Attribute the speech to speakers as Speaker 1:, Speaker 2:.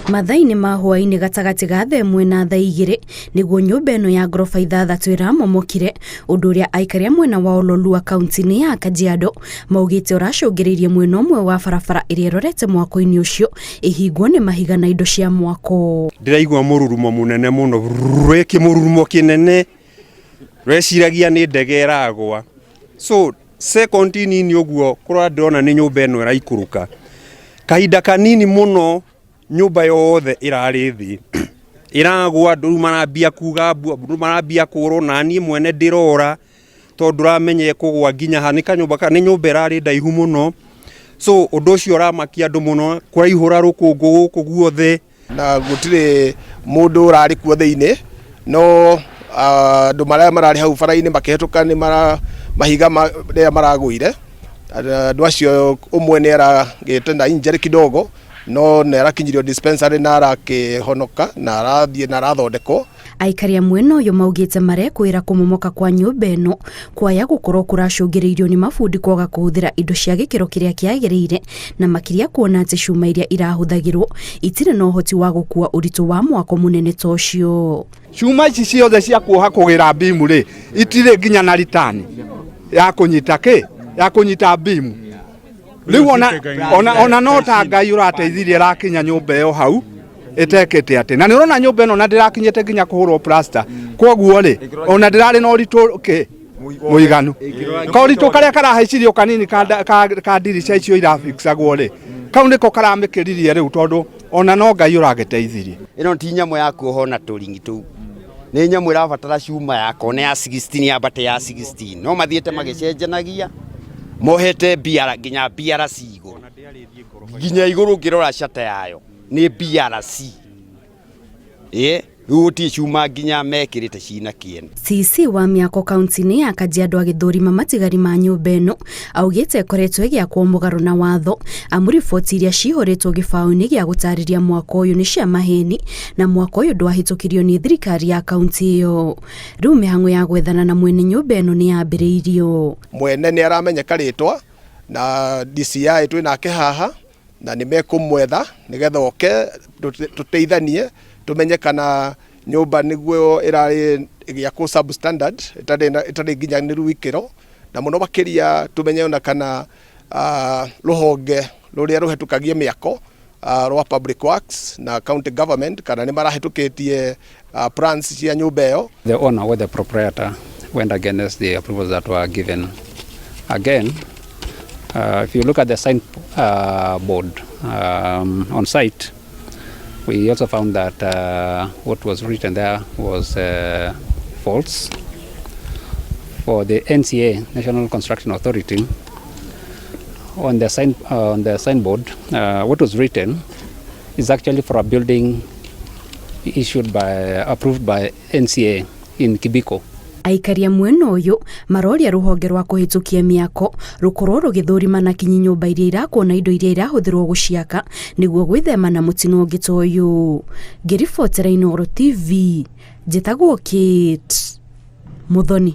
Speaker 1: Mathaini ma hwaini gatagati ga thaa 1 na thaa 2 niguo nyũmba ĩno ya ngoroba 6 ĩramomokire, ũndũ ũrĩa aikari mwena wa Ololua kaunti-inĩ ya Kajiado maugĩte ũracũngĩrĩirie mwena ũmwe wa barabara ĩrĩa ĩrorete mwako-inĩ ũcio ĩhingwo nĩ mahiga na indo cia mwako.
Speaker 2: Ndĩraigua mũrurumo mũnene mũno, mũrurumo kĩnene, reciragia nĩ ndege ĩragwa. So second nini ũguo kũrora ndĩrona nĩ nyũmba ĩno ĩraikũrũka. Kahinda kanini mũno nyũmba yothe ĩrarĩ thĩ, ĩragwa, andũ marambia kuga, andũ marambia kũrwo, na niĩ mwene ndĩrora tondũ ramenye kũgwa nginya ha, nĩ kanyũmba nĩ nyũmba ĩrarĩ ndaihu mũno. So ũndũ ũcio ũramakia andũ mũno, kũraihũra rũkũngũ gũkũ guothe,
Speaker 3: na gũtirĩ mũndũ ũrarĩ kuo thĩinĩ, no andũ marĩa mararĩ hau bara-inĩ makĩhetũka nĩ mahiga rĩrĩa maragũire. Andũ acio ũmwe nĩ aragĩte na injury kidogo, no nĩ arakinyirio dispensary na arakĩhonoka na arathiĩ na arathondekwo.
Speaker 1: Aikari mwena ũyũ maugĩte marekwĩra kũmomoka kwa nyũmba ĩno kwaya gũkorwo kũracũngĩrĩirio nĩ mabundi kwaga kũhũthĩra indo cia gĩkĩro kĩrĩa kĩagĩrĩire, na makĩria kuona atĩ cuma iria irahũthagĩrwo itirĩ na ũhoti wa gũkua ũritũ wa mwako mũnene ta ũcio.
Speaker 4: Cuma ici ciothe cia kuoha kũgĩra bimu rĩ, itirĩ nginya na ritani ya kũnyita ya kũnyita bimu. Rĩu ona no ta Ngai ũrateithirie rakinya nyũmba ĩyo hau ĩtekĩte atĩ, na nĩ ũrona nyũmba ĩno na ndĩrakinyĩte nginya kũhũrwo plaster, kwoguo rĩ ona ndĩrarĩ na ũritũ mũiganu. Kaũritũ karĩa karahaicirio kanini ka ndirica icio irafixagwo rĩ, kau nĩko karamĩkĩririe rĩu tondũ ona no Ngai ũragĩteithirie.
Speaker 5: Ĩno ti nyamũ ya kuohwo na tũringi tũu, nĩ nyamũ ĩrabatara cuma yako nĩ ya 16 yambate ya 16, no mathiĩte magĩcenjanagia mohete nginya BRC igũrũ, nginya igũrũ ngĩrora cata yayo nĩ BRC. Rĩu gũtirĩ cuma nginya mekĩrĩte cina kĩene.
Speaker 1: CC wa mĩako kaunti-inĩ ya Kajiado agĩthũrima matigari ma nyũmba ĩno augĩte ĩkoretwo ĩgĩakwo mũgarũ na watho, amu riboti iria cihũrĩtwo gĩbaũ-inĩ gĩa gũtarĩria mwako ũyũ nĩ cia maheni, na mwako ũyũ ndwahĩtũkirio nĩ thirikari ya kaunti ĩyo. Rĩu mĩhang'o ya gwethana na mwene nyũmba ĩno nĩ yambĩrĩirio.
Speaker 3: Mwene nĩ aramenyeka rĩtwa na DCI twĩ nake haha, na nĩ mekũmwetha nĩgetha oke tũteithanie tumenye kana nyũmba nĩguo ĩrarĩ ĩgĩakwo substandard ĩtarĩ nginyanĩru ikĩro, na mũno makĩria tumenye ona kana rũhonge rũrĩa rũhetũkagia mĩako rwa public works na county government kana nĩ marahĩtũkĩtie plans cia nyũmba ĩyo.
Speaker 6: The owner or the proprietor went against the approvals that were given. Again, if you look at the sign board on site, we also found that what was written there was false. For the NCA, National Construction Authority, on the signboard, what was written is actually for a building approved by NCA in Kibiko.
Speaker 1: Aikari mwena ũyũ maroria rũhonge rwa kũhĩtũkia mĩako rũkorwo rũgĩthũrima na kinyi nyũmba iria irakwo na indo iria irahũthĩrwo gũciaka nĩguo gwĩthema na mũtino ũngĩ ta ũyũ. Ngĩribotera Inooro TV, njĩtagwo Kate Muthoni.